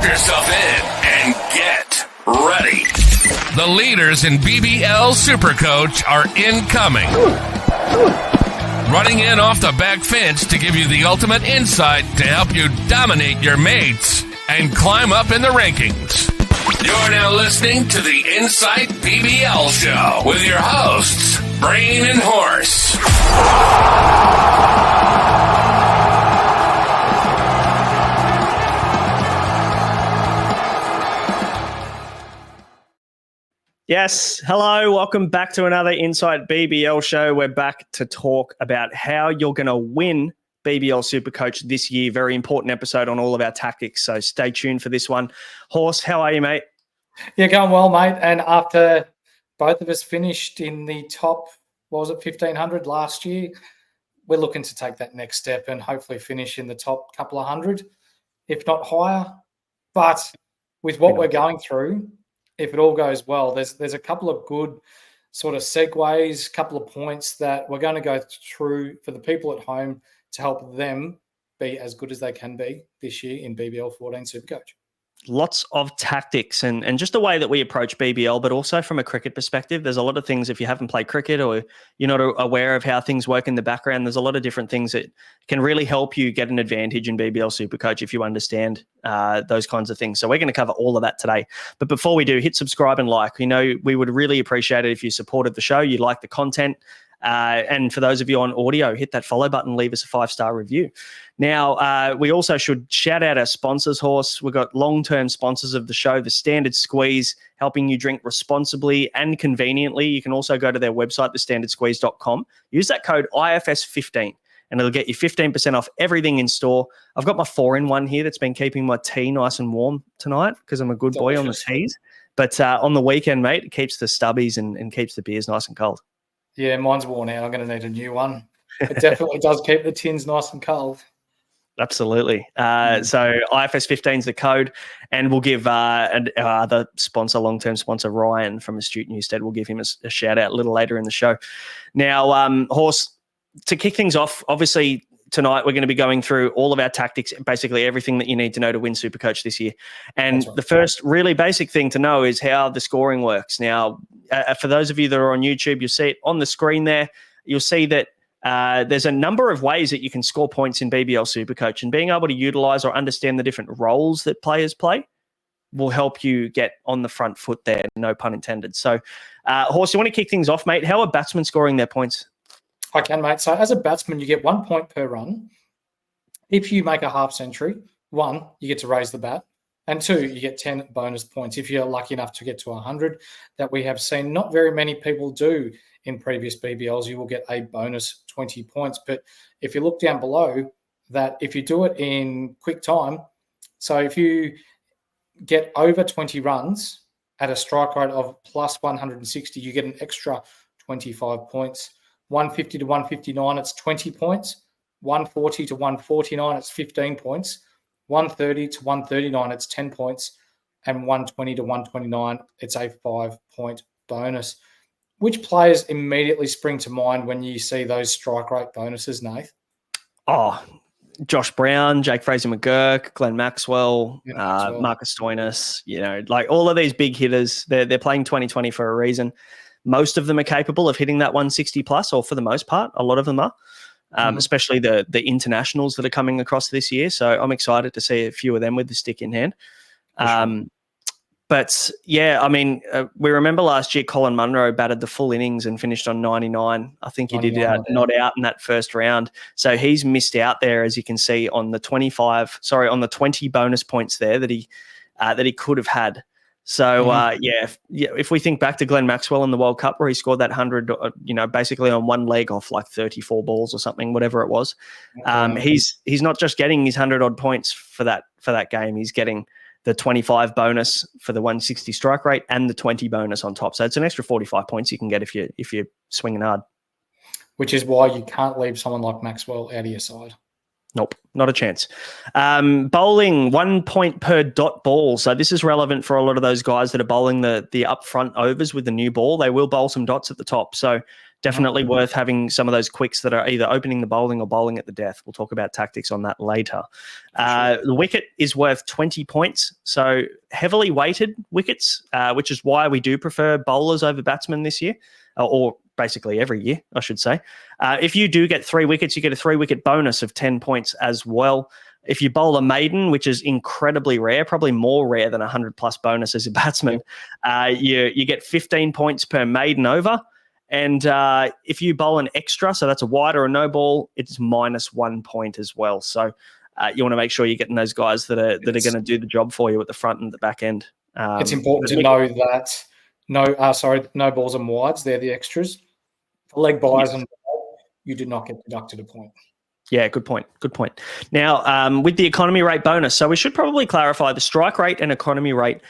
yourself in and get ready. The leaders in BBL Supercoach are incoming. Running in off the back fence to give you the ultimate insight to help you dominate your mates and climb up in the rankings. You're now listening to the Insight BBL Show with your hosts, Brain and Horse. Yes, hello, welcome back to another Insight BBL show. We're back to talk about how you're going to win BBL Supercoach this year. Very important episode on all of our tactics, so stay tuned for this one. Horse, how are you, mate? Yeah, going well, mate. And after both of us finished in the top, 1,500 last year, we're looking to take that next step and hopefully finish in the top couple of hundred, if not higher. But with what we're going through, if it all goes well, there's a couple of good sort of segues, couple of points that we're going to go through for the people at home to help them be as good as they can be this year in BBL 14 Supercoach. Lots of tactics and just the way that we approach BBL, but also from a cricket perspective, there's a lot of things if you haven't played cricket or you're not aware of how things work in the background, there's a lot of different things that can really help you get an advantage in BBL Supercoach if you understand those kinds of things. So we're going to cover all of that today. But before we do, hit subscribe and like. We would really appreciate it if you supported the show, you like the content. And for those of you on audio, hit that follow button, leave us a 5-star review. Now, we also should shout out our sponsors, Horse. We've got long-term sponsors of the show, the Standard Squeeze, helping you drink responsibly and conveniently. You can also go to their website, thestandardsqueeze.com. Use that code IFS15 and it'll get you 15% off everything in store. I've got my 4-in-1 here that's been keeping my tea nice and warm tonight because I'm a good boy on the teas. But on the weekend, mate, it keeps the stubbies and keeps the beers nice and cold. Yeah, mine's worn out. I'm going to need a new one. It definitely does keep the tins nice and cold. Absolutely. So IFS15 is the code, and we'll give the sponsor, long-term sponsor, Ryan from Astute Newstead, we'll give him a shout-out a little later in the show. Now, Horse, to kick things off, obviously tonight we're going to be going through all of our tactics, basically everything that you need to know to win Supercoach this year. And the first really basic thing to know is how the scoring works. Now, for those of you that are on YouTube, you'll see it on the screen there. You'll see that there's a number of ways that you can score points in BBL Supercoach, and being able to utilize or understand the different roles that players play will help you get on the front foot there, no pun intended. So, Horse, you want to kick things off, mate? How are batsmen scoring their points? I can, mate. So as a batsman, you get 1 point per run. If you make a half century, 1, you get to raise the bat, and 2, you get 10 bonus points. If you're lucky enough to get to 100, that we have seen not very many people do in previous BBLs, you will get a bonus 20 points. But if you look down below, that if you do it in quick time, so if you get over 20 runs at a strike rate of plus 160, you get an extra 25 points. 150 to 159, it's 20 points. 140 to 149, it's 15 points. 130 to 139, it's 10 points. And 120 to 129, it's a 5-point bonus. Which players immediately spring to mind when you see those strike rate bonuses, Nath? Oh, Josh Brown, Jake Fraser-McGurk, Glenn Maxwell, Marcus Stoinis, like all of these big hitters, they're playing 2020 for a reason. Most of them are capable of hitting that 160 plus, or for the most part, a lot of them are, especially the internationals that are coming across this year. So I'm excited to see a few of them with the stick in hand. But yeah, I mean, we remember last year Colin Munro batted the full innings and finished on 99. I think he did not out in that first round. So he's missed out there, as you can see, on the 20 bonus points there that he could have had. So, if we think back to Glenn Maxwell in the World Cup where he scored that 100, basically on one leg off like 34 balls or something, whatever it was, he's not just getting his 100-odd points for that game. He's getting the 25 bonus for the 160 strike rate and the 20 bonus on top. So it's an extra 45 points you can get if you're swinging hard. Which is why you can't leave someone like Maxwell out of your side. Nope, not a chance. Bowling, 1 point per dot ball. So this is relevant for a lot of those guys that are bowling the upfront overs with the new ball. They will bowl some dots at the top. So Definitely worth having some of those quicks that are either opening the bowling or bowling at the death. We'll talk about tactics on that later. Sure. The wicket is worth 20 points. So heavily weighted wickets, which is why we do prefer bowlers over batsmen this year, or basically every year, I should say. If you do get 3 wickets, you get a 3-wicket bonus of 10 points as well. If you bowl a maiden, which is incredibly rare, probably more rare than 100-plus bonus as a batsman, you get 15 points per maiden over. And if you bowl an extra, so that's a wide or a no ball, it's -1 point as well. So you want to make sure you're getting those guys that are going to do the job for you at the front and the back end. It's important to know that no balls and wides, they're the extras. For leg buys and you do not get deducted a point. Yeah, good point. Good point. Now, with the economy rate bonus, so we should probably clarify the strike rate and economy rate.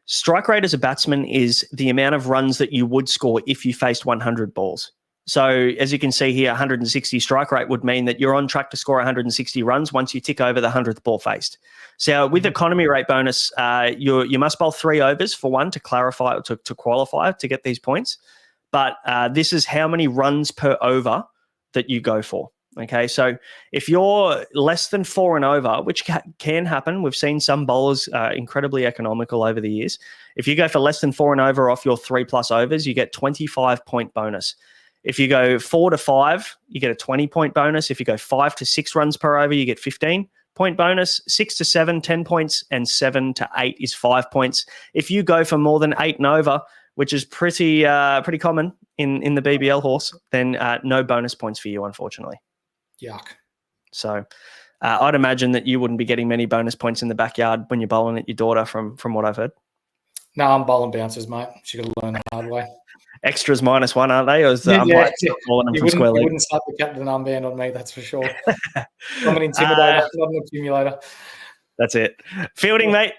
Strike rate as a batsman is the amount of runs that you would score if you faced 100 balls. So as you can see here, 160 strike rate would mean that you're on track to score 160 runs once you tick over the 100th ball faced. So with economy rate bonus, you must bowl 3 overs for one to clarify to qualify to get these points. But this is how many runs per over that you go for. Okay, so if you're less than 4 and over, which can happen, we've seen some bowlers incredibly economical over the years. If you go for less than 4 and over off your 3+ overs, you get 25-point bonus. If you go 4 to 5, you get a 20-point bonus. If you go 5 to 6 runs per over, you get 15-point bonus. 6 to 7, 10 points, and 7 to 8 is 5 points. If you go for more than 8 and over, which is pretty common in the BBL horse, then no bonus points for you, unfortunately. Yuck. So I'd imagine that you wouldn't be getting many bonus points in the backyard when you're bowling at your daughter from what I've heard. No, I'm bowling bouncers, mate. She got to learn the hard way. Extras -1, aren't they? Or is the umpire calling them from square leg? You wouldn't start the captain armband on me, that's for sure. I'm an intimidator, not an accumulator. That's it. Fielding, mate,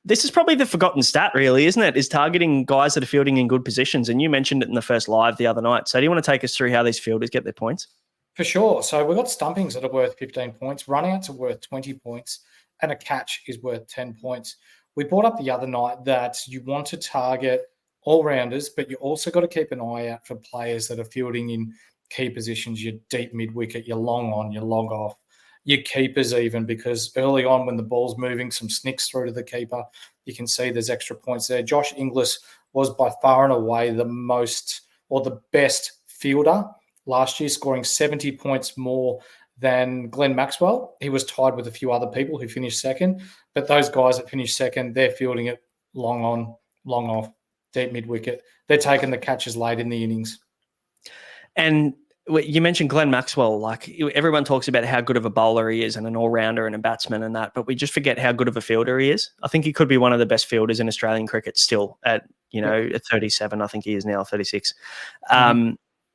this is probably the forgotten stat, really, isn't it? Is targeting guys that are fielding in good positions. And you mentioned it in the first live the other night. So do you want to take us through how these fielders get their points? For sure. So we've got stumpings that are worth 15 points, runouts are worth 20 points, and a catch is worth 10 points. We brought up the other night that you want to target all-rounders, but you also got to keep an eye out for players that are fielding in key positions, your deep mid-wicket, your long on, your long off, your keepers even, because early on when the ball's moving, some snicks through to the keeper, you can see there's extra points there. Josh Inglis was by far and away the most or the best fielder last year, scoring 70 points more than Glenn Maxwell. He was tied with a few other people who finished second, but those guys that finished second, they're fielding it long on, long off, deep mid-wicket. They're taking the catches late in the innings. And you mentioned Glenn Maxwell. Like, everyone talks about how good of a bowler he is and an all-rounder and a batsman and that, but we just forget how good of a fielder he is. I think he could be one of the best fielders in Australian cricket still at 37. I think he is now 36.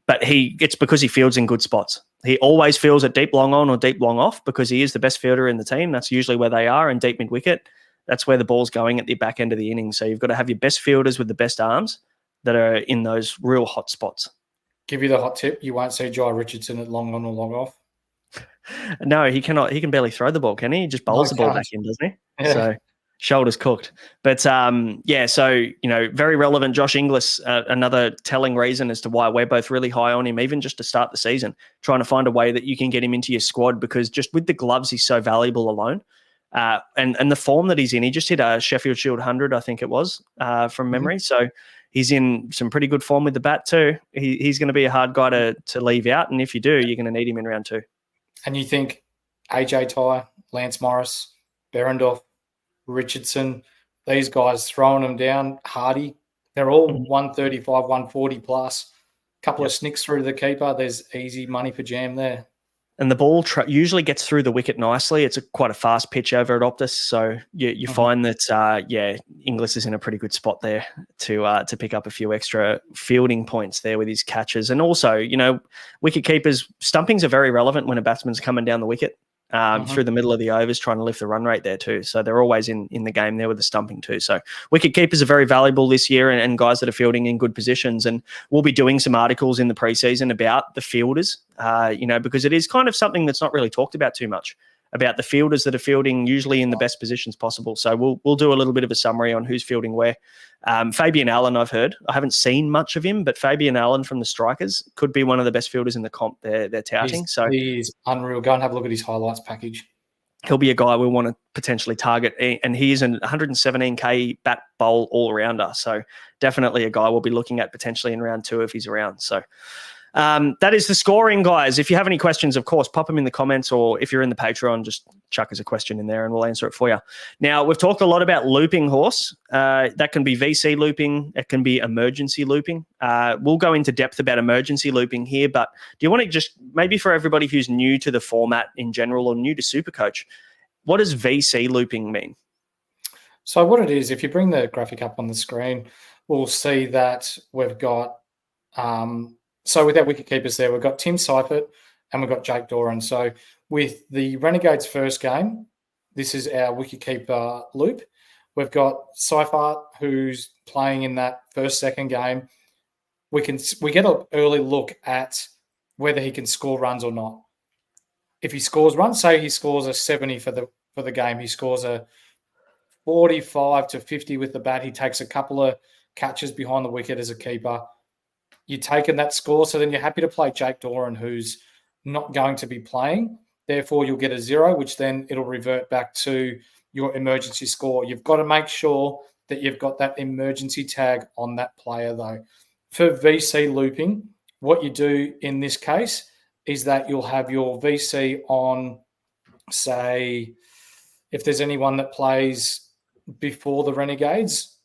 But it's because he fields in good spots. He always fields at deep long on or deep long off because he is the best fielder in the team. That's usually where they are, in deep mid-wicket. That's where the ball's going at the back end of the innings. So you've got to have your best fielders with the best arms that are in those real hot spots. Give you the hot tip, you won't see Jai Richardson at long on or long off. No, he cannot. He can barely throw the ball, can he? He just bowls the ball back in, doesn't he? Yeah. So shoulders cooked. But so, very relevant. Josh Inglis, another telling reason as to why we're both really high on him, even just to start the season, trying to find a way that you can get him into your squad, because just with the gloves, he's so valuable alone. And the form that he's in, he just hit a Sheffield Shield 100, I think it was, from memory. So he's in some pretty good form with the bat too. He's going to be a hard guy to leave out. And if you do, you're going to need him in round 2. And you think AJ Ty, Lance Morris, Berendorf, Richardson, these guys throwing them down, Hardy, they're all 135, 140 plus. A couple of snicks through to the keeper. There's easy money for jam there. And the ball usually gets through the wicket nicely. It's quite a fast pitch over at Optus. So you find that, Inglis is in a pretty good spot there to pick up a few extra fielding points there with his catches. And also, wicket keepers, stumpings are very relevant when a batsman's coming down the wicket through the middle of the overs, trying to lift the run rate there too. So they're always in the game there with the stumping too. So wicket keepers are very valuable this year, and guys that are fielding in good positions. And we'll be doing some articles in the preseason about the fielders, because it is kind of something that's not really talked about too much. about the fielders that are fielding usually in the best positions possible. So we'll do a little bit of a summary on who's fielding where. Fabian Allen, I've heard. I haven't seen much of him, but Fabian Allen from the Strikers could be one of the best fielders in the comp they're touting. He's unreal. Go and have a look at his highlights package. He'll be a guy we want to potentially target, and he is an 117k bat bowl all-rounder. So definitely a guy we'll be looking at potentially in round 2 if he's around. So that is the scoring, guys. If you have any questions, of course, pop them in the comments, or if you're in the Patreon, just chuck us a question in there and we'll answer it for you. Now, we've talked a lot about looping, Horse. That can be VC looping. It can be emergency looping. We'll go into depth about emergency looping here, but do you want to just, maybe for everybody who's new to the format in general or new to Supercoach, what does VC looping mean? So what it is, if you bring the graphic up on the screen, we'll see that we've got... So with our wicketkeepers there, we've got Tim Seifert and we've got Jake Doran. So with the Renegades' first game, this is our wicketkeeper loop. We've got Seifert, who's playing in that second game. We get an early look at whether he can score runs or not. If he scores runs, say he scores a 70 for the game, he scores a 45 to 50 with the bat. He takes a couple of catches behind the wicket as a keeper. You're taking that score, so then you're happy to play Jake Doran, who's not going to be playing. Therefore, you'll get a 0, which then it'll revert back to your emergency score. You've got to make sure that you've got that emergency tag on that player, though. For VC looping, what you do in this case is that you'll have your VC on, say, if there's anyone that plays before the Renegades,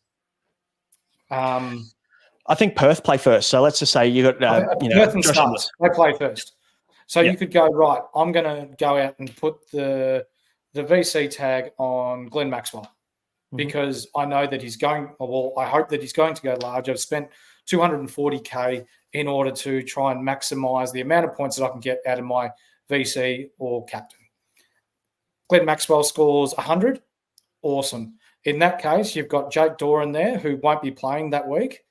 I think Perth play first. So let's just say you got Perth and Stars. They play first. So you could go, right, I'm going to go out and put the VC tag on Glenn Maxwell because I know that he's going, well, I hope that he's going to go large. I've spent 240K in order to try and maximise the amount of points that I can get out of my VC or captain. Glenn Maxwell scores 100. Awesome. In that case, you've got Jake Doran there who won't be playing that week.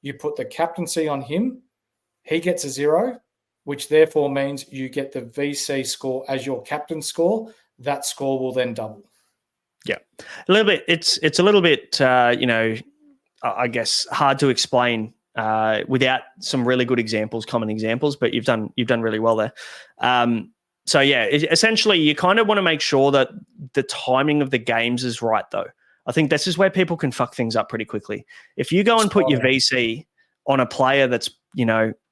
You put the captaincy on him. He gets a 0, which therefore means you get the VC score as your captain score. That score will then double. Yeah, a little bit. It's a little bit, I guess, hard to explain without some really good examples, common examples. But you've done really well there. So yeah, essentially, you kind of want to make sure that the timing of the games is right, though. I think this is where people can fuck things up pretty quickly. If you go and put your VC on a player that's,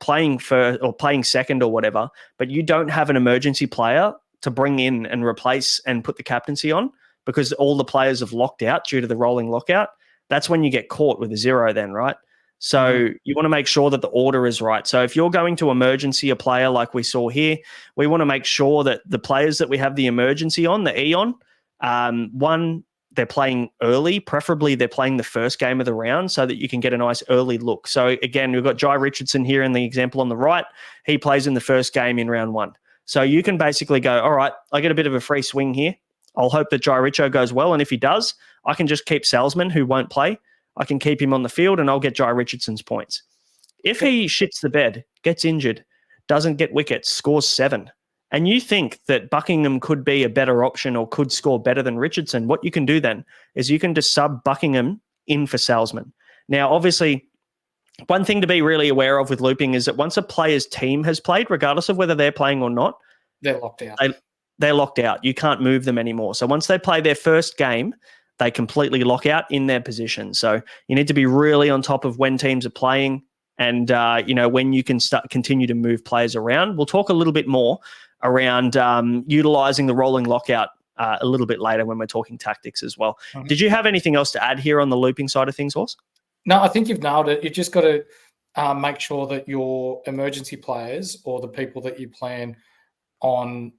playing first or playing second or whatever, but you don't have an emergency player to bring in and replace and put the captaincy on because all the players have locked out due to the rolling lockout, that's when you get caught with a 0 then, right? So you want to make sure that the order is right. So if you're going to emergency a player like we saw here, we want to make sure that the players that we have the emergency on, the E on, one, they're playing early. Preferably they're playing the first game of the round so that you can get a nice early look. So again, we've got Jai Richardson here in the example on the right. He plays in the first game in round 1. So you can basically go, all right, I get a bit of a free swing here. I'll hope that Jai Richo goes well. And if he does, I can just keep Salesman, who won't play. I can keep him on the field and I'll get Jai Richardson's points. If he shits the bed, gets injured, doesn't get wickets, scores 7, and you think that Buckingham could be a better option or could score better than Richardson, what you can do then is you can just sub Buckingham in for Salesman. Now, obviously, one thing to be really aware of with looping is that once a player's team has played, regardless of whether they're playing or not, they're locked out. They're locked out. You can't move them anymore. So once they play their first game, they completely lock out in their position. So you need to be really on top of when teams are playing and, when you can continue to move players around. We'll talk a little bit more around utilizing the rolling lockout a little bit later when we're talking tactics as well. Mm-hmm. Did you have anything else to add here on the looping side of things, Horse? No, I think you've nailed it. You just got to make sure that your emergency players or the people that you plan on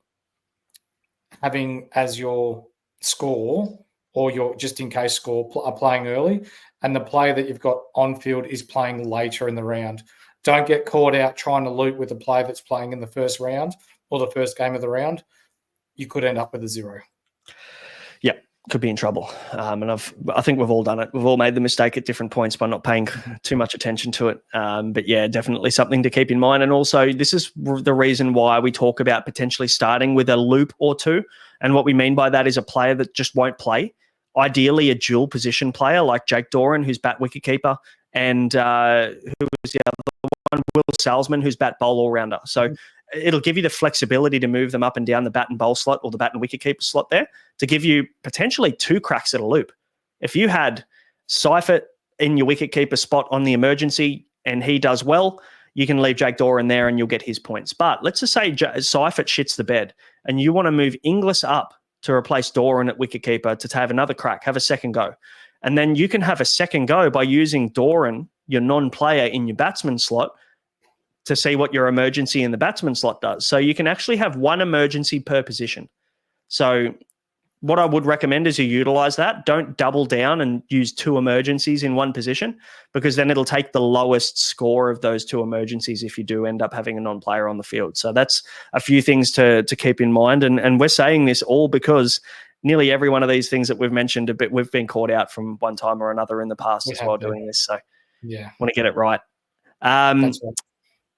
having as your score or your just in case score are playing early, and the player that you've got on field is playing later in the round. Don't get caught out trying to loop with a player that's playing in the first round or the first game of the round. You could end up with a 0. Yeah. could be in trouble. And I think we've all done it. We've all made the mistake at different points by not paying too much attention to it. But yeah, definitely something to keep in mind. And also, this is the reason why we talk about potentially starting with a loop or two. And what we mean by that is a player that just won't play. Ideally, a dual position player like Jake Doran, who's bat wicketkeeper, and who was the other one, Will Salzman, who's bat bowl all-rounder. So it'll give you the flexibility to move them up and down the bat and bowl slot or the bat and wicketkeeper slot there to give you potentially 2 cracks at a loop. If you had Seifert in your wicketkeeper spot on the emergency and he does well, you can leave Jake Doran there and you'll get his points. But let's just say Seifert shits the bed and you want to move Inglis up to replace Doran at wicketkeeper to have another crack, have a second go. And then you can have a second go by using Doran, your non-player, in your batsman slot to see what your emergency in the batsman slot does. So you can actually have 1 emergency per position. So what I would recommend is you utilize that. Don't double down and use 2 emergencies in one position, because then it'll take the lowest score of those 2 emergencies if you do end up having a non-player on the field. So that's a few things to keep in mind. And we're saying this all because nearly every one of these things that we've mentioned, we've been caught out from one time or another in the past as well doing this. So yeah, want to get it right. That's right.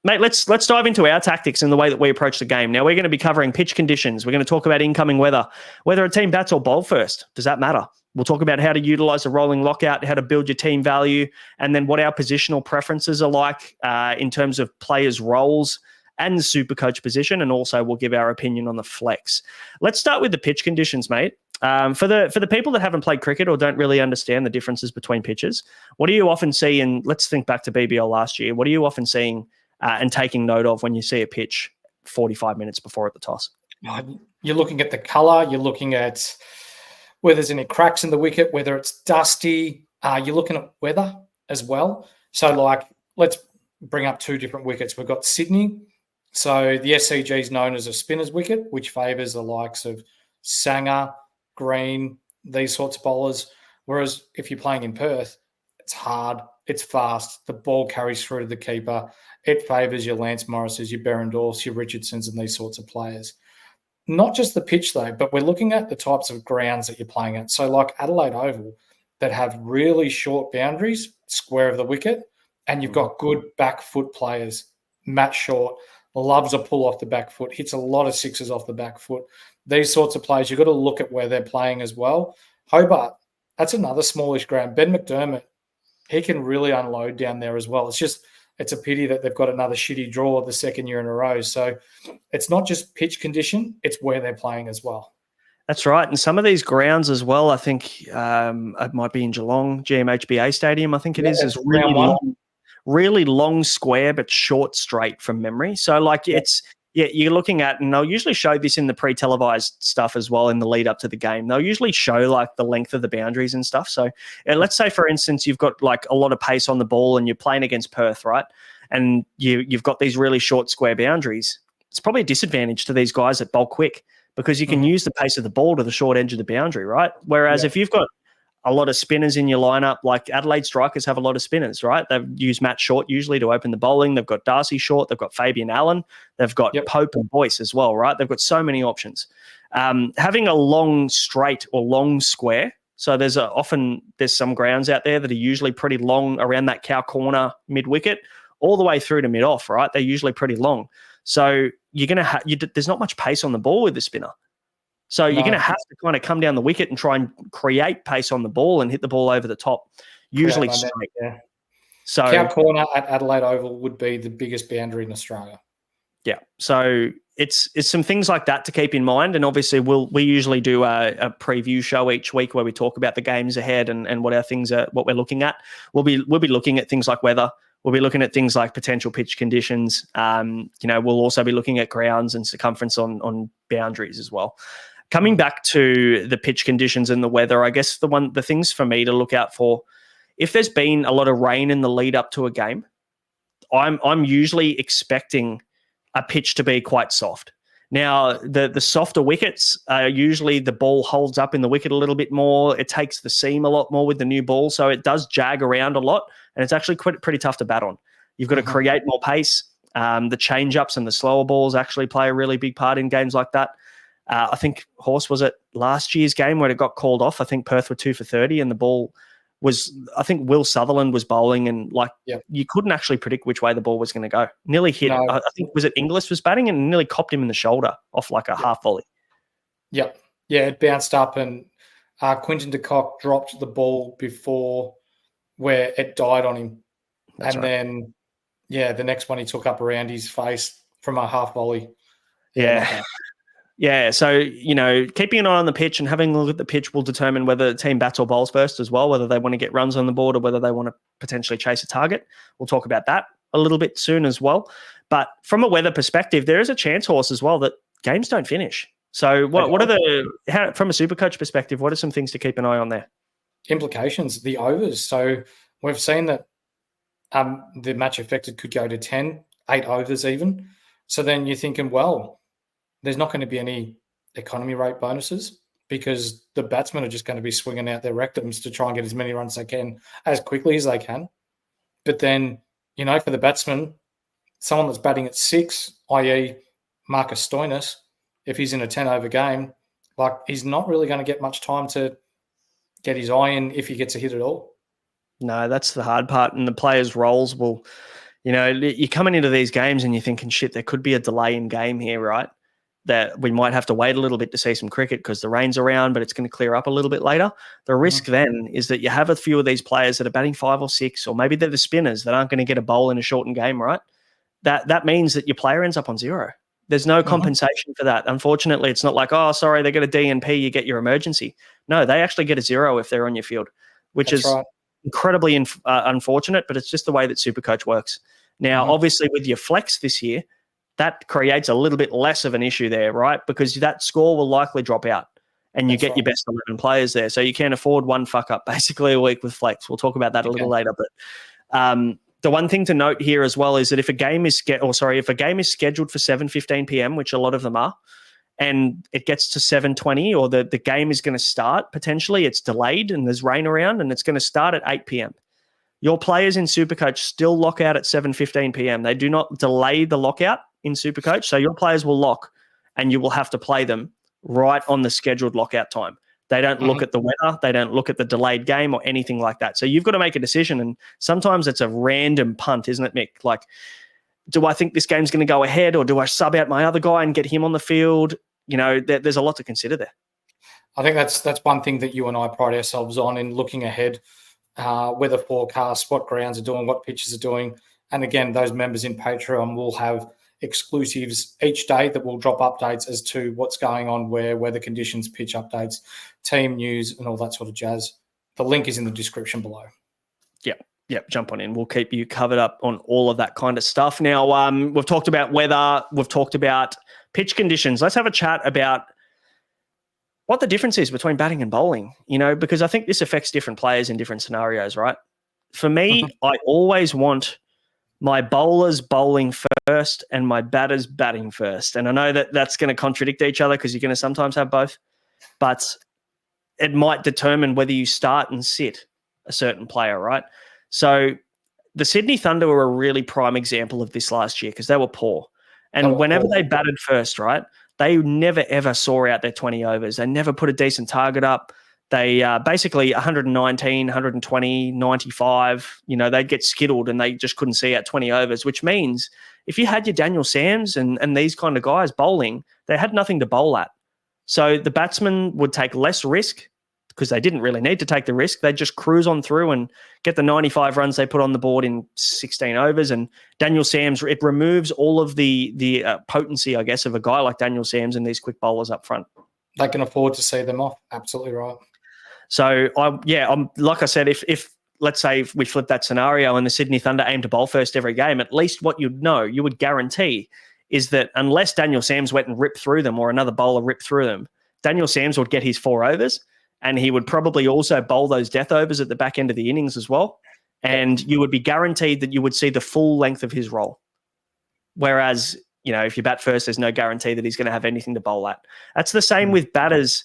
Mate, let's dive into our tactics and the way that we approach the game. Now, we're going to be covering pitch conditions. We're going to talk about incoming weather, whether a team bats or bowl first. Does that matter? We'll talk about how to utilize a rolling lockout, how to build your team value, and then what our positional preferences are like in terms of players' roles and the Supercoach position, and also we'll give our opinion on the flex. Let's start with the pitch conditions, mate. For the people that haven't played cricket or don't really understand the differences between pitches, what do you often see? And let's think back to BBL last year. What are you often seeing and taking note of when you see a pitch 45 minutes before at the toss? You're looking at the colour. You're looking at whether there's any cracks in the wicket, whether it's dusty. You're looking at weather as well. So, like, let's bring up 2 different wickets. We've got Sydney. So the SCG is known as a spinner's wicket, which favours the likes of Sanger, Green, these sorts of bowlers. Whereas if you're playing in Perth, it's hard, it's fast, the ball carries through to the keeper. It favours your Lance Morrises, your Berendorfs, your Richardsons and these sorts of players. Not just the pitch though, but we're looking at the types of grounds that you're playing at. So like Adelaide Oval that have really short boundaries, square of the wicket, and you've got good back foot players. Matt Short loves a pull off the back foot, hits a lot of sixes off the back foot. These sorts of players, you've got to look at where they're playing as well. Hobart, that's another smallish ground. Ben McDermott, he can really unload down there as well. It's a pity that they've got another shitty draw the second year in a row. So it's not just pitch condition, it's where they're playing as well. That's right. And some of these grounds as well, I think it might be in Geelong, GMHBA Stadium, I think it is really long square but short straight from memory. So like you're looking at, and they'll usually show this in the pre-televised stuff as well in the lead up to the game. They'll usually show like the length of the boundaries and stuff. So let's say, for instance, you've got like a lot of pace on the ball and you're playing against Perth, right? And you've got these really short square boundaries. It's probably a disadvantage to these guys that bowl quick because you can use the pace of the ball to the short edge of the boundary, right? Whereas if you've got a lot of spinners in your lineup, like Adelaide strikers have a lot of spinners, right? They've used Matt Short usually to open the bowling. They've got Darcy Short. They've got Fabian Allen. They've got Pope and Boyce as well, right? They've got so many options. Having a long straight or long square. So there's some grounds out there that are usually pretty long around that cow corner mid wicket all the way through to mid off, right? They're usually pretty long. So you're going to there's not much pace on the ball with the spinner. So you're going to have to kind of come down the wicket and try and create pace on the ball and hit the ball over the top, usually straight. Yeah. So cow corner at Adelaide Oval would be the biggest boundary in Australia. Yeah. So it's some things like that to keep in mind. And obviously we usually do a preview show each week where we talk about the games ahead and what our things are, what we're looking at. We'll be looking at things like weather. We'll be looking at things like potential pitch conditions. We'll also be looking at grounds and circumference on boundaries as well. Coming back to the pitch conditions and the weather, I guess the things for me to look out for, if there's been a lot of rain in the lead up to a game, I'm usually expecting a pitch to be quite soft. Now, the softer wickets, usually the ball holds up in the wicket a little bit more. It takes the seam a lot more with the new ball, so it does jag around a lot, and it's actually pretty tough to bat on. You've got to create more pace. The change-ups and the slower balls actually play a really big part in games like that. I think Horse was at last year's game where it got called off. I think Perth were 2 for 30 and the ball was, I think Will Sutherland was bowling and you couldn't actually predict which way the ball was going to go. Nearly hit, No. I think, was it Inglis was batting and nearly copped him in the shoulder off like a half volley. Yep. Yeah, it bounced up and Quinton de Kock dropped the ball before where it died on him. Then, the next one he took up around his face from a half volley. Yeah. Yeah, so, keeping an eye on the pitch and having a look at the pitch will determine whether the team bats or bowls first as well, whether they want to get runs on the board or whether they want to potentially chase a target. We'll talk about that a little bit soon as well. But from a weather perspective, there is a chance, Horse, as well, that games don't finish. So from a Supercoach perspective, what are some things to keep an eye on there? Implications, the overs. So we've seen that the match affected could go to 10, 8 overs even. So then you're thinking, well, there's not going to be any economy rate bonuses because the batsmen are just going to be swinging out their rectums to try and get as many runs as they can as quickly as they can. But then, for the batsman, someone that's batting at 6, i.e. Marcus Stoinis, if he's in a 10-over game, he's not really going to get much time to get his eye in if he gets a hit at all. No, that's the hard part. And the players' roles will, you're coming into these games and you're thinking, shit, there could be a delay in game here, right? That we might have to wait a little bit to see some cricket because the rain's around, but it's going to clear up a little bit later. The risk then is that you have a few of these players that are batting 5 or 6, or maybe they're the spinners that aren't going to get a bowl in a shortened game, right? That means that your player ends up on 0. There's no compensation for that. Unfortunately, it's not like, oh, sorry, they get a DNP, you get your emergency. No, they actually get a 0 if they're on your field, which is incredibly unfortunate, but it's just the way that Supercoach works. Now, obviously, with your flex this year, that creates a little bit less of an issue there, right? Because that score will likely drop out and you get your best 11 players there. So you can't afford one fuck up basically a week with flex. We'll talk about that a little later. But the one thing to note here as well is that if a game is scheduled for 7:15 p.m., which a lot of them are, and it gets to 7:20 or the game is going to start, potentially it's delayed and there's rain around and it's going to start at 8 p.m. Your players in Supercoach still lock out at 7:15 p.m. They do not delay the lockout in Supercoach. So your players will lock and you will have to play them right on the scheduled lockout time. They don't look at the weather. They don't look at the delayed game or anything like that. So you've got to make a decision. And sometimes it's a random punt, isn't it, Mick? Like, do I think this game's going to go ahead or do I sub out my other guy and get him on the field? There's a lot to consider there. I think that's one thing that you and I pride ourselves on in looking ahead, weather forecasts, what grounds are doing, what pitches are doing. And again, those members in Patreon will have exclusives each day that will drop updates as to what's going on where, weather conditions, pitch updates, team news, and all that sort of jazz. The link is in the description below. Yep, jump on in. We'll keep you covered up on all of that kind of stuff. Now, we've talked about weather. We've talked about pitch conditions. Let's have a chat about what the difference is between batting and bowling, because I think this affects different players in different scenarios, right? For me, I always want my bowlers bowling first and my batters batting first. And I know that that's going to contradict each other because you're going to sometimes have both, but it might determine whether you start and sit a certain player, right? So the Sydney Thunder were a really prime example of this last year because they were poor. And whenever they batted first, right, they never, ever saw out their 20 overs. They never put a decent target up. They basically 119, 120, 95, they'd get skittled and they just couldn't see out 20 overs, which means if you had your Daniel Sams and these kind of guys bowling, they had nothing to bowl at. So the batsmen would take less risk because they didn't really need to take the risk. They'd just cruise on through and get the 95 runs they put on the board in 16 overs. And Daniel Sams, it removes all of the potency, I guess, of a guy like Daniel Sams and these quick bowlers up front. They can afford to see them off. Absolutely right. So, I'm like I said, if let's say if we flip that scenario and the Sydney Thunder aim to bowl first every game, at least what you would guarantee is that unless Daniel Sams went and ripped through them or another bowler ripped through them, Daniel Sams would get his 4 overs and he would probably also bowl those death overs at the back end of the innings as well. And you would be guaranteed that you would see the full length of his role. Whereas, if you bat first, there's no guarantee that he's going to have anything to bowl at. That's the same with batters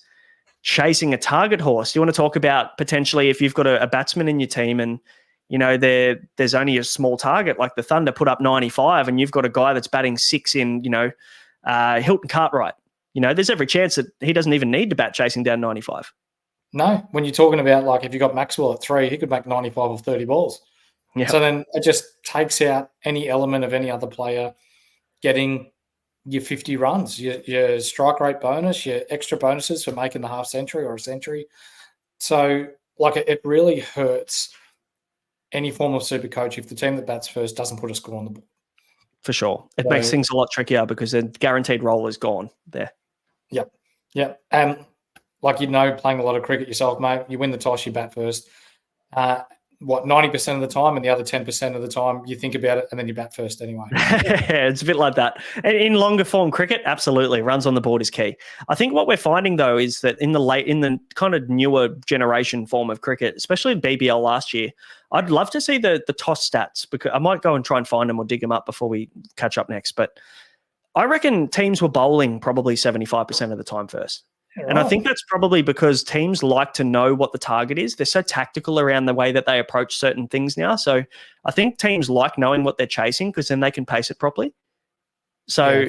chasing a target horse. You want to talk about potentially if you've got a batsman in your team and, there's only a small target, like the Thunder put up 95 and you've got a guy that's batting 6 in, Hilton Cartwright. There's every chance that he doesn't even need to bat chasing down 95. No, when you're talking about like if you got Maxwell at 3, he could make 95 or 30 balls. Yeah. So then it just takes out any element of any other player getting your 50 runs, your strike rate bonus, your extra bonuses for making the half century or a century. So like it really hurts any form of super coach if the team that bats first doesn't put a score on the board. For sure. It makes things a lot trickier because the guaranteed role is gone there. Yep. And like playing a lot of cricket yourself, mate, you win the toss, you bat first. 90% of the time, and the other 10% of the time you think about it and then you bat first anyway. It's a bit like that. In longer form cricket, absolutely, runs on the board is key. I think what we're finding though is that in the kind of newer generation form of cricket, especially BBL last year, I'd love to see the toss stats, because I might go and try and find them or dig them up before we catch up next. But I reckon teams were bowling probably 75% of the time first. And I think that's probably because teams like to know what the target is. They're so tactical around the way that they approach certain things now. So I think teams like knowing what they're chasing because then they can pace it properly. So,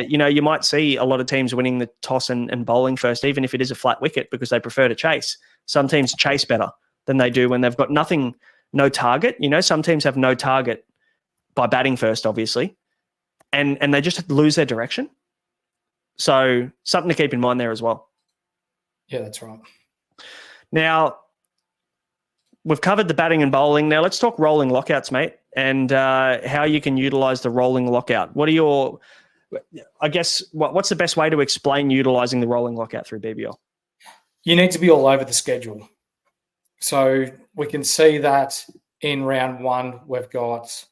you might see a lot of teams winning the toss and bowling first, even if it is a flat wicket, because they prefer to chase. Some teams chase better than they do when they've got no target. Some teams have no target by batting first, obviously, and they just lose their direction. So something to keep in mind there as well. Yeah, that's right. Now, we've covered the batting and bowling. Now, let's talk rolling lockouts, mate, and how you can utilize the rolling lockout. What's the best way to explain utilizing the rolling lockout through BBL? You need to be all over the schedule. So we can see that in round 1, we've got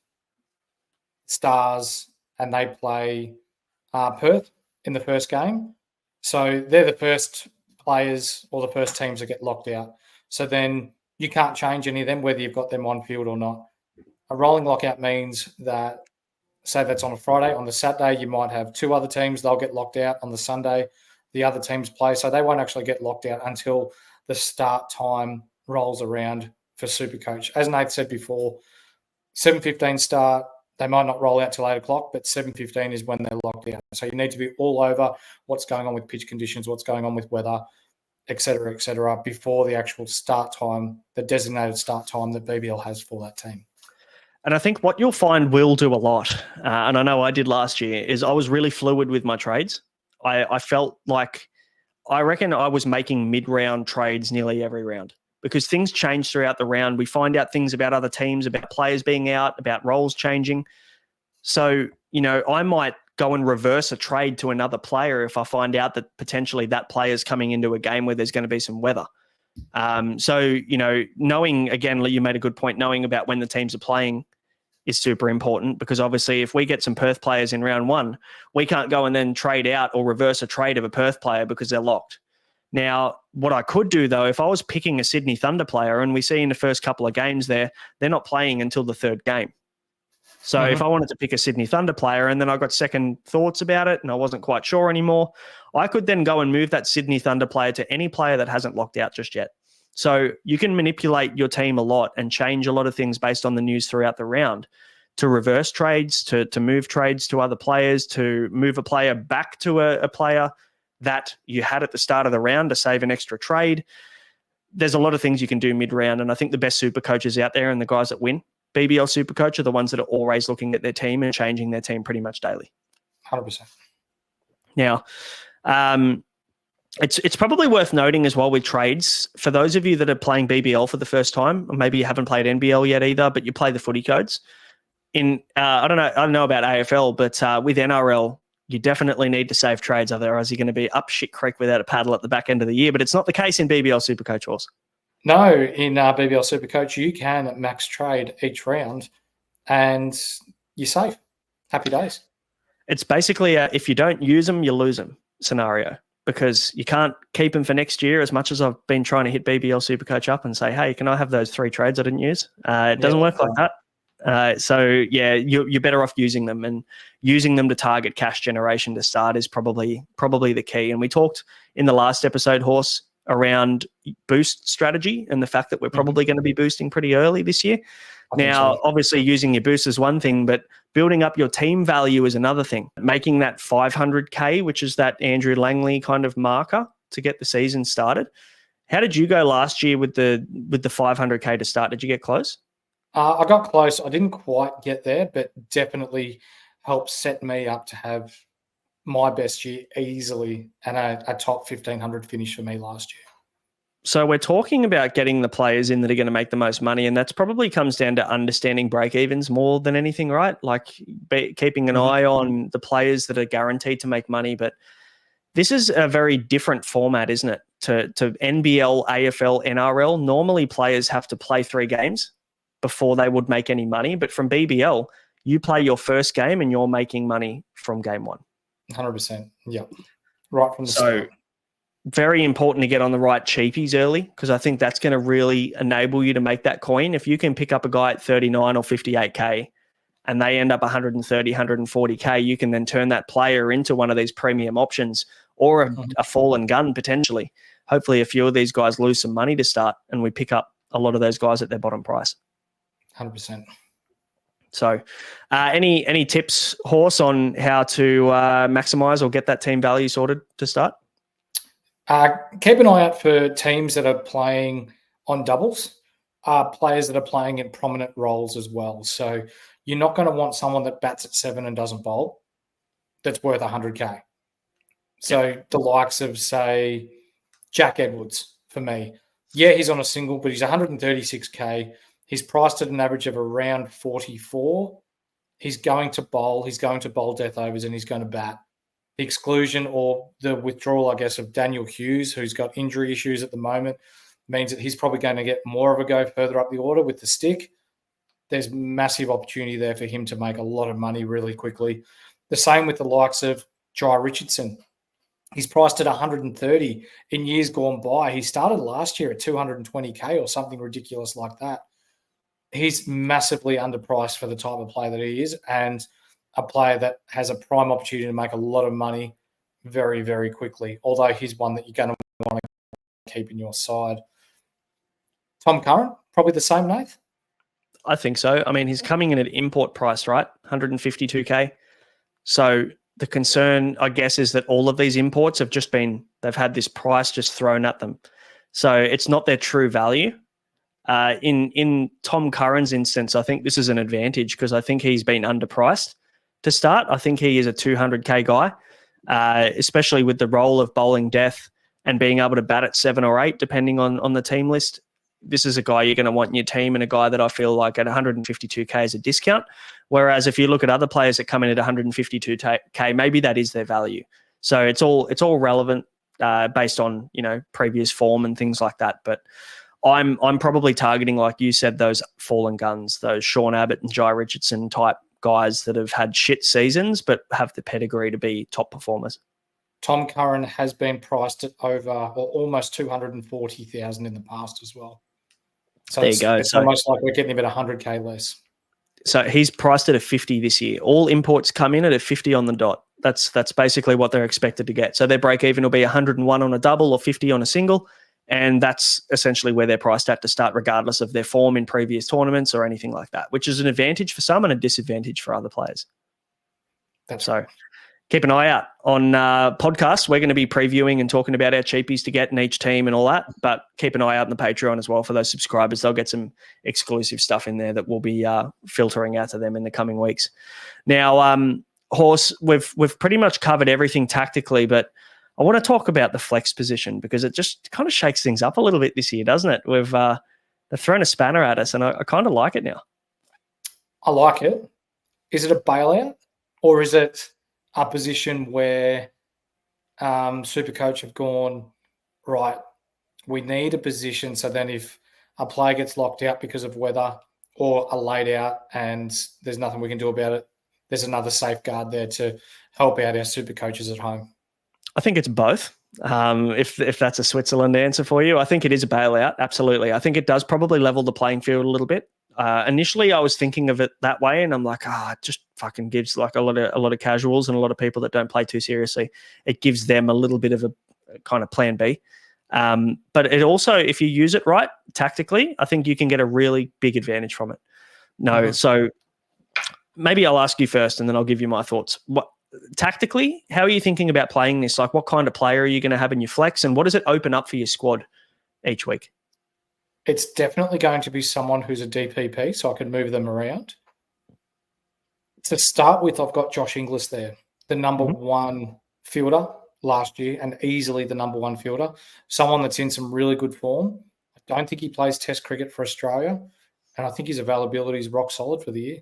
Stars and they play Perth in the first game. So they're the first players or the first teams that get locked out. So then you can't change any of them, whether you've got them on field or not. A rolling lockout means that, say that's on a Friday, on the Saturday, you might have 2 other teams, they'll get locked out. On the Sunday, the other teams play. So they won't actually get locked out until the start time rolls around for Supercoach. As Nate said before, 7:15 start, they might not roll out till 8 o'clock, but 7:15 is when they're locked out. So you need to be all over what's going on with pitch conditions, what's going on with weather, et cetera, before the actual start time, the designated start time that BBL has for that team. And I think what you'll find will do a lot, and I know I did last year, is I was really fluid with my trades. I felt like, I reckon I was making mid-round trades nearly every round because things change throughout the round. We find out things about other teams, about players being out, about roles changing. So, I might go and reverse a trade to another player if I find out that potentially that player's coming into a game where there's going to be some weather. So, knowing, again, you made a good point, knowing about when the teams are playing is super important, because obviously if we get some Perth players in round 1, we can't go and then trade out or reverse a trade of a Perth player because they're locked. Now, what I could do, though, if I was picking a Sydney Thunder player, and we see in the first couple of games they're not playing until the 3rd game. So if I wanted to pick a Sydney Thunder player and then I got second thoughts about it and I wasn't quite sure anymore, I could then go and move that Sydney Thunder player to any player that hasn't locked out just yet. So you can manipulate your team a lot and change a lot of things based on the news throughout the round, to reverse trades, to move trades to other players, to move a player back to a player that you had at the start of the round to save an extra trade. There's a lot of things you can do mid-round, and I think the best super coaches out there and the guys that win BBL Supercoach are the ones that are always looking at their team and changing their team pretty much daily. 100%. Now, it's probably worth noting as well with trades, for those of you that are playing BBL for the first time, or maybe you haven't played NBL yet either, but you play the footy codes. I don't know about AFL, but with NRL, you definitely need to save trades, otherwise you're going to be up shit creek without a paddle at the back end of the year. But it's not the case in BBL Supercoach, Horse. No, in BBL Supercoach, you can max trade each round and you're safe. Happy days. It's basically if you don't use them, you lose them scenario, because you can't keep them for next year. As much as I've been trying to hit BBL Supercoach up and say, hey, can I have those 3 trades I didn't use? It doesn't work like that. So you're better off using them, and using them to target cash generation to start is probably the key. And we talked in the last episode, Horse, around boost strategy and the fact that we're probably going to be boosting pretty early this year. Now, obviously, using your boost is one thing, but building up your team value is another thing. Making that 500K, which is that Andrew Langley kind of marker to get the season started. How did you go last year with the 500K to start? Did you get close? I got close. I didn't quite get there, but definitely helped set me up to have my best year easily and a top 1,500 finish for me last year. So we're talking about getting the players in that are going to make the most money, and that's probably comes down to understanding break-evens more than anything, right? Like keeping an eye on the players that are guaranteed to make money. But this is a very different format, isn't it? To NBL, AFL, NRL, normally players have to play 3 games before they would make any money. But from BBL, you play your first game and you're making money from game 1. 100%. Yeah. Right from the start. Very important to get on the right cheapies early, because I think that's going to really enable you to make that coin. If you can pick up a guy at 39 or 58K and they end up 130, 140K, you can then turn that player into one of these premium options or a fallen gun potentially. Hopefully a few of these guys lose some money to start and we pick up a lot of those guys at their bottom price. 100%. So any tips, Horse, on how to maximize or get that team value sorted to start? Keep an eye out for teams that are playing on doubles, players that are playing in prominent roles as well. So you're not going to want someone that bats at 7 and doesn't bowl that's worth 100K. So the likes of, say, Jack Edwards for me. Yeah, he's on a single, but he's 136K. He's priced at an average of around 44. He's going to bowl. He's going to bowl death overs and he's going to bat. The exclusion or the withdrawal, I guess, of Daniel Hughes, who's got injury issues at the moment, means that he's probably going to get more of a go further up the order with the stick. There's massive opportunity there for him to make a lot of money really quickly. The same with the likes of Jai Richardson. He's priced at 130 in years gone by. He started last year at 220K or something ridiculous like that. He's massively underpriced for the type of player that he is, and a player that has a prime opportunity to make a lot of money very, very quickly, although he's one that you're going to want to keep in your side. Tom Curran, probably the same, Nath? I think so. I mean, he's coming in at import price, right? 152K. So the concern, I guess, is that all of these imports have just been, they've had this price just thrown at them. So it's not their true value. In Tom Curran's instance, I think this is an advantage because I think he's been underpriced to start. I think he is a 200K guy, especially with the role of bowling death and being able to bat at 7 or 8, depending on the team list. This is a guy you're going to want in your team and a guy that I feel like at 152K is a discount. Whereas if you look at other players that come in at 152K, maybe that is their value. So it's all relevant based on, previous form and things like that. But I'm probably targeting, like you said, those fallen guns, those Sean Abbott and Jai Richardson type guys that have had shit seasons but have the pedigree to be top performers. Tom Curran has been priced at over or almost 240,000 in the past as well. So there you go. It's almost like we're getting him at 100K less. So he's priced at a 50 this year. All imports come in at a 50 on the dot. That's basically what they're expected to get. So their break even will be 101 on a double or 50 on a single. And that's essentially where they're priced at to start, regardless of their form in previous tournaments or anything like that, which is an advantage for some and a disadvantage for other players. So keep an eye out on podcasts. We're going to be previewing and talking about our cheapies to get in each team and all that, but keep an eye out on the Patreon as well for those subscribers. They'll get some exclusive stuff in there that we'll be filtering out to them in the coming weeks. Now, Horse, we've pretty much covered everything tactically, but I want to talk about the flex position because it just kind of shakes things up a little bit this year, doesn't it? They've thrown a spanner at us, and I kind of like it now. I like it. Is it a bailout, or is it a position where Supercoach have gone, right, we need a position so then if a player gets locked out because of weather or a laid out and there's nothing we can do about it, there's another safeguard there to help out our Supercoaches at home? I think it's both. If that's a Switzerland answer for you, I think it is a bailout. Absolutely. I think it does probably level the playing field a little bit. Initially, I was thinking of it that way, and I'm like, it just fucking gives like a lot of casuals and a lot of people that don't play too seriously. It gives them a little bit of a kind of plan B. But it also, if you use it right tactically, I think you can get a really big advantage from it. So maybe I'll ask you first, and then I'll give you my thoughts. Tactically, how are you thinking about playing this? Like, what kind of player are you going to have in your flex, and what does it open up for your squad each week? It's definitely going to be someone who's a DPP, so I can move them around. To start with, I've got Josh Inglis there, the number one fielder last year and easily the number one fielder, someone that's in some really good form. I don't think he plays Test cricket for Australia, and I think his availability is rock solid for the year.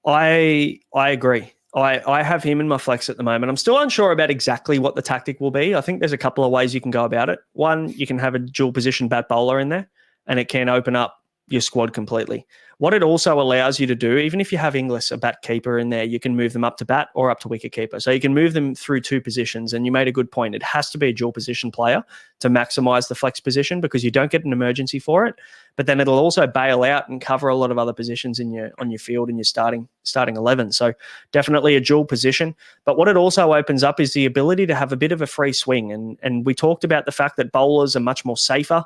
I agree. I have him in my flex at the moment. I'm still unsure about exactly what the tactic will be. I think there's a couple of ways you can go about it. One, you can have a dual position bat bowler in there, and it can open up your squad completely. What it also allows you to do, even if you have Inglis, a bat keeper in there, you can move them up to bat or up to wicket keeper. So you can move them through two positions. And you made a good point. It has to be a dual position player to maximize the flex position because you don't get an emergency for it. But then it'll also bail out and cover a lot of other positions on your field in your starting 11. So definitely a dual position. But what it also opens up is the ability to have a bit of a free swing. And we talked about the fact that bowlers are much more safer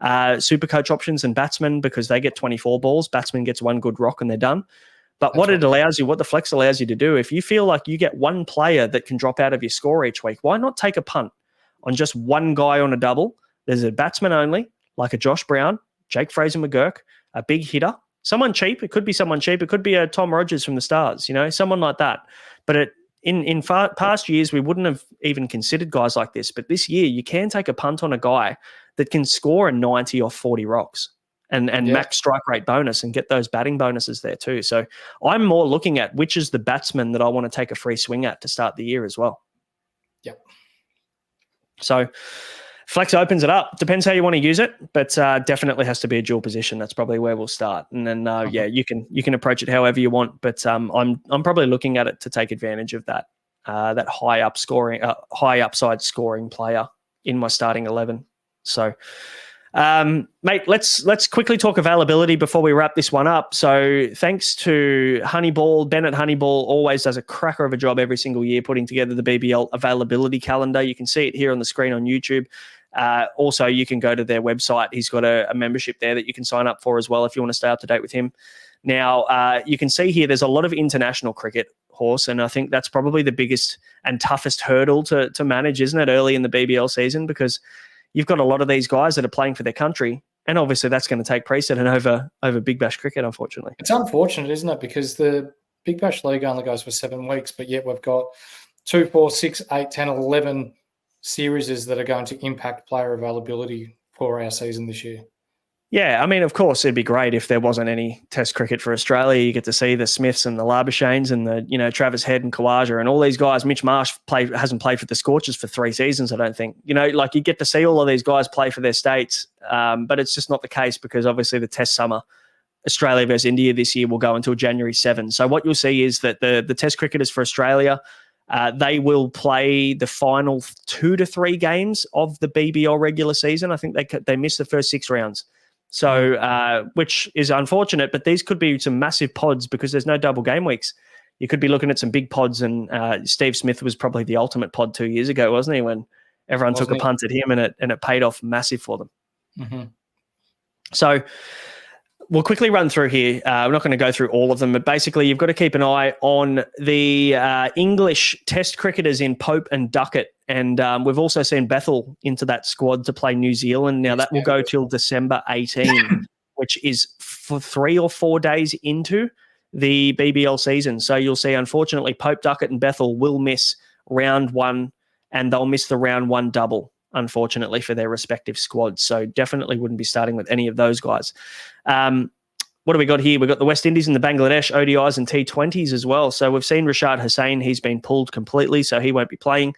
Supercoach options than batsmen because they get 24 balls. Batsman gets one good rock and they're done. But what the flex allows you to do, if you feel like you get one player that can drop out of your score each week, why not take a punt on just one guy on a double? There's a batsman only, like a Josh Brown, Jake Fraser-McGurk, a big hitter, someone cheap. It could be someone cheap. It could be a Tom Rogers from the Stars, someone like that. But in past years, we wouldn't have even considered guys like this. But this year, you can take a punt on a guy that can score a 90 off 40 rocks and max strike rate bonus and get those batting bonuses there too. So I'm more looking at which is the batsman that I want to take a free swing at to start the year as well. Yep. So flex opens it up. Depends how you want to use it, but definitely has to be a dual position. That's probably where we'll start. And then you can approach it however you want. But I'm probably looking at it to take advantage of that high upside scoring player in my starting 11. So, mate, let's quickly talk availability before we wrap this one up. So thanks to Honeyball, Bennett Honeyball always does a cracker of a job every single year putting together the BBL availability calendar. You can see it here on the screen on YouTube. Also, you can go to their website. He's got a membership there that you can sign up for as well if you want to stay up to date with him. Now, you can see here there's a lot of international cricket, Horse, and I think that's probably the biggest and toughest hurdle to manage, isn't it, early in the BBL season? Because you've got a lot of these guys that are playing for their country, and obviously that's going to take precedent over Big Bash cricket, unfortunately. It's unfortunate, isn't it? Because the Big Bash League only goes for 7 weeks, but yet we've got 2, 4, 6, 8, 10, 11 series that are going to impact player availability for our season this year. Yeah, I mean, of course, it'd be great if there wasn't any Test cricket for Australia. You get to see the Smiths and the Labuschanes and the Travis Head and Khawaja and all these guys. Mitch Marsh hasn't played for the Scorchers for 3 seasons, I don't think. Like you get to see all of these guys play for their states, but it's just not the case because obviously the Test summer, Australia versus India this year will go until January 7. So what you'll see is that the Test cricketers for Australia, they will play the final 2 to 3 games of the BBL regular season. I think they missed the first 6 rounds. So, which is unfortunate, but these could be some massive pods because there's no double game weeks. You could be looking at some big pods, and Steve Smith was probably the ultimate pod 2 years ago, wasn't he? When everyone took a punt at him, and it paid off massive for them. Mm-hmm. So we'll quickly run through here. We're not going to go through all of them, but basically you've got to keep an eye on the English Test cricketers in Pope and Duckett. And we've also seen Bethel into that squad to play New Zealand. Now, that will go till December 18, which is for 3 or 4 days into the BBL season. So you'll see, unfortunately, Pope, Duckett and Bethel will miss round 1, and they'll miss the round 1 double, unfortunately, for their respective squads. So definitely wouldn't be starting with any of those guys. What do we got here? We've got the West Indies and the Bangladesh ODIs and T20s as well. So we've seen Rashad Hussain. He's been pulled completely, so he won't be playing.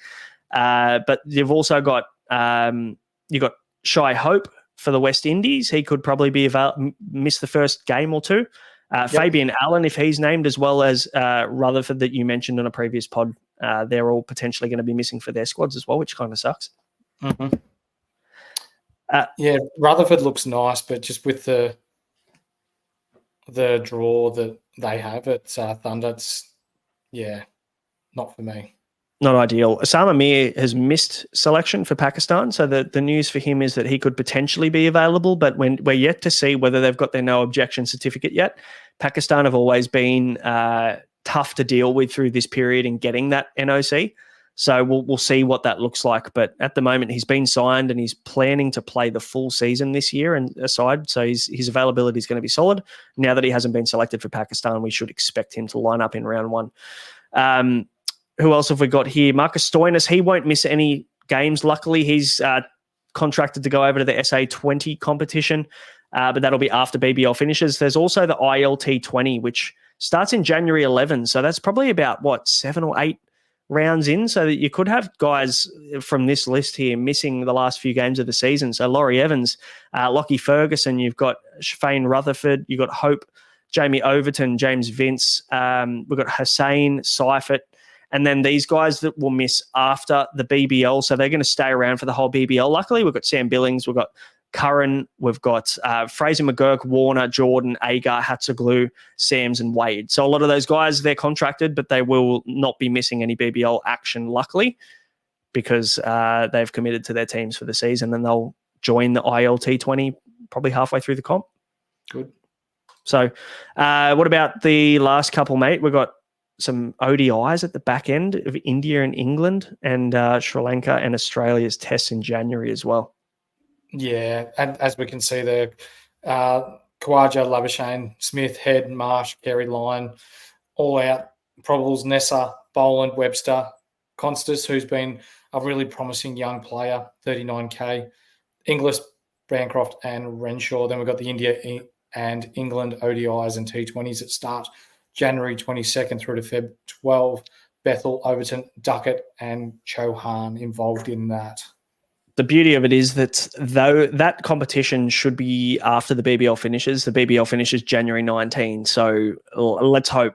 But you've also got Shai Hope for the West Indies. He could probably miss the first game or 2. Fabian Allen, if he's named, as well as Rutherford that you mentioned on a previous pod. They're all potentially going to be missing for their squads as well, which kind of sucks. Mm-hmm. Rutherford looks nice, but just with the draw that they have at Thunder, it's not for me. Not ideal. Osama Mir has missed selection for Pakistan, so the news for him is that he could potentially be available, but we're yet to see whether they've got their no objection certificate yet. Pakistan have always been tough to deal with through this period in getting that NOC, so we'll see what that looks like. But at the moment, he's been signed and he's planning to play the full season this year and aside, so his availability is going to be solid. Now that he hasn't been selected for Pakistan, we should expect him to line up in round one. Who else have we got here? Marcus Stoinis, he won't miss any games. Luckily, he's contracted to go over to the SA20 competition, but that'll be after BBL finishes. There's also the ILT20, which starts in January 11. So that's probably about, 7 or 8 rounds in. So that you could have guys from this list here missing the last few games of the season. So Laurie Evans, Lockie Ferguson, you've got Shafane Rutherford, you've got Hope, Jamie Overton, James Vince, we've got Hussein, Seifert, and then these guys that will miss after the BBL. So they're going to stay around for the whole BBL. Luckily, we've got Sam Billings, we've got Curran, we've got Fraser McGurk, Warner, Jordan, Agar, Hatzoglu, Sams, and Wade. So a lot of those guys, they're contracted, but they will not be missing any BBL action, luckily, because they've committed to their teams for the season, and they'll join the ILT 20 probably halfway through the comp. Good. So what about the last couple, mate? We've got some ODIs at the back end of India and England, and Sri Lanka and Australia's tests in January as well. Yeah, and as we can see there, Khawaja, Labuschagne, Smith, Head, Marsh, Carey, Lyon, all out. Probables, Nessa, Boland, Webster, Constas, who's been a really promising young player, 39K, Inglis, Bancroft, and Renshaw. Then we've got the India and England ODIs and T20s that start January 22nd through to Feb 12. Bethel, Overton, Duckett, and Chauhan involved in that. The beauty of it is that though that competition should be after the BBL finishes, the BBL finishes January 19. So let's hope,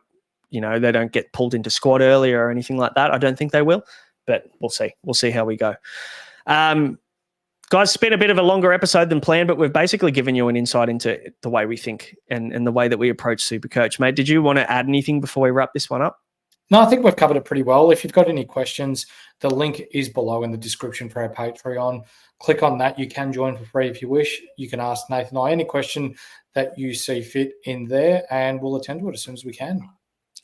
they don't get pulled into squad earlier or anything like that. I don't think they will, but we'll see. We'll see how we go. Guys, it's been a bit of a longer episode than planned, but we've basically given you an insight into the way we think and the way that we approach Supercoach. Mate, did you want to add anything before we wrap this one up? No, I think we've covered it pretty well. If you've got any questions, the link is below in the description for our Patreon. Click on that. You can join for free if you wish. You can ask Nathan and I any question that you see fit in there, and we'll attend to it as soon as we can.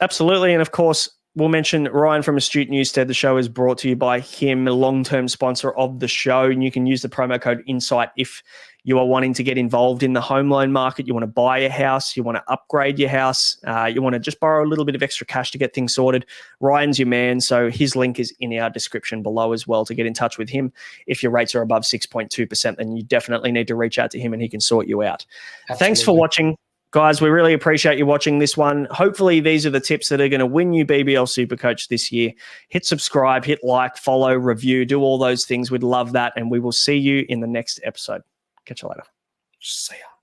Absolutely. And of course, we'll mention Ryan from Astute Newstead. The show is brought to you by him, a long-term sponsor of the show. And you can use the promo code INSIGHT if you are wanting to get involved in the home loan market. You want to buy a house. You want to upgrade your house. You want to just borrow a little bit of extra cash to get things sorted. Ryan's your man. So his link is in our description below as well to get in touch with him. If your rates are above 6.2%, then you definitely need to reach out to him and he can sort you out. Absolutely. Thanks for watching. Guys, we really appreciate you watching this one. Hopefully, these are the tips that are going to win you BBL Supercoach this year. Hit subscribe, hit like, follow, review, do all those things. We'd love that. And we will see you in the next episode. Catch you later. See ya.